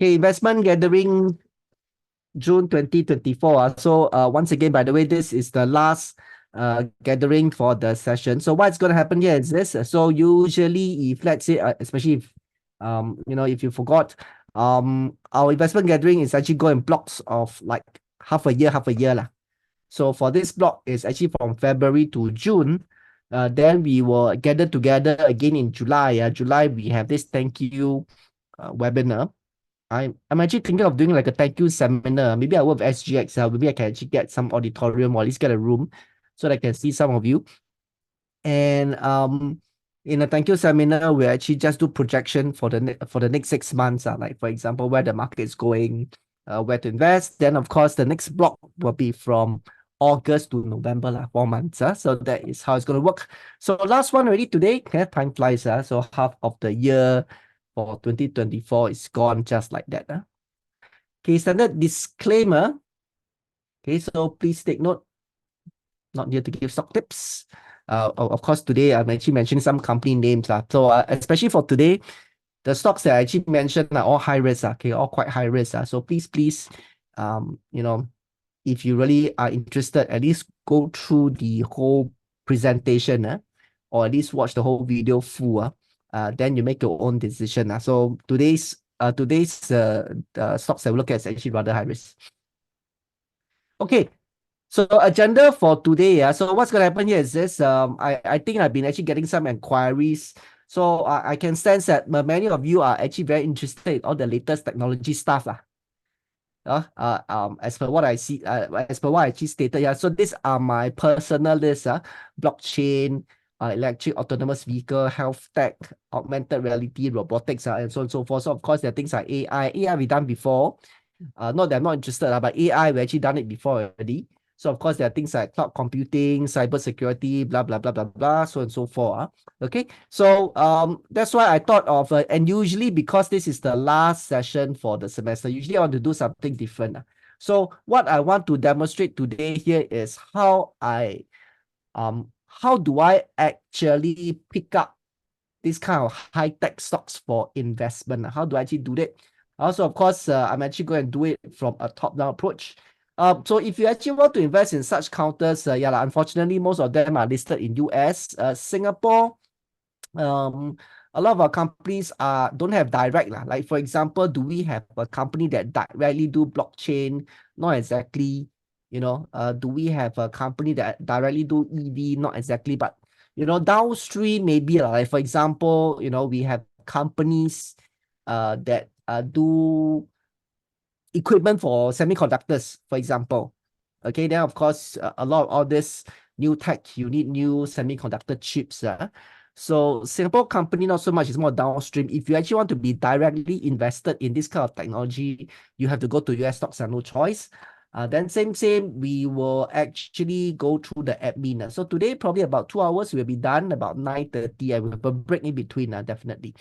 Okay, investment gathering June 2024. So once again, by the way, this is the last gathering for the session. So what's going to happen here is this. So usually if let's say, especially if if you forgot, our investment gathering is actually go in blocks of like half a year lah. So for this block is actually from February to June. Then we will gather together again in July. July we have this thank you webinar. I'm actually thinking of doing like a thank you seminar. Maybe I work with SGX. Maybe I can actually get some auditorium or at least get a room so that I can see some of you. And in a thank you seminar, we actually just do projection for the next 6 months. Like for example, where the market is going, where to invest. Then of course the next block will be from August to November, 4 months. So that is how it's going to work. So last one already today. Time flies. So half of the year for 2024 is gone just like that. Okay, standard disclaimer. Okay, so please take note, not here to give stock tips. Of course, today I'm actually mentioning some company names. So especially for today, the stocks that I actually mentioned are all high risk. Okay, all quite high risk. So please, if you really are interested, at least go through the whole presentation, or at least watch the whole video full. Then you make your own decision. So today's stocks that we look at is actually rather high risk. Okay, so agenda for today, so what's gonna happen here is this. I think I've been actually getting some inquiries. So I can sense that many of you are actually very interested in all the latest technology stuff. As per what I see, as per what I actually stated, so these are my personal list, blockchain, electric autonomous vehicle, health tech, augmented reality, robotics, and so on and so forth. So of course there are things like AI. AI we've done before. Not that I'm not interested, but AI, we actually done it before already. So of course there are things like cloud computing, cyber security, blah blah blah blah blah, so and so forth. Okay, so that's why I thought of and usually because this is the last session for the semester, usually I want to do something different. So what I want to demonstrate today here is how do I actually pick up this kind of high-tech stocks for investment? How do I actually do that? Also, of course, I'm actually going to do it from a top-down approach. So if you actually want to invest in such counters, unfortunately, most of them are listed in US. Singapore, a lot of our companies don't have direct. Like, for example, do we have a company that directly do blockchain? Not exactly. Do we have a company that directly do EV? Not exactly, but downstream maybe. Like for example, we have companies that do equipment for semiconductors, for example. Okay, then of course a lot of all this new tech, you need new semiconductor chips. So Singapore company not so much, it's more downstream. If you actually want to be directly invested in this kind of technology, you have to go to US stocks, no choice. Then same, we will actually go through the admin. So today, probably about 2 hours, we'll be done about 9:30. I will have a break in between, definitely.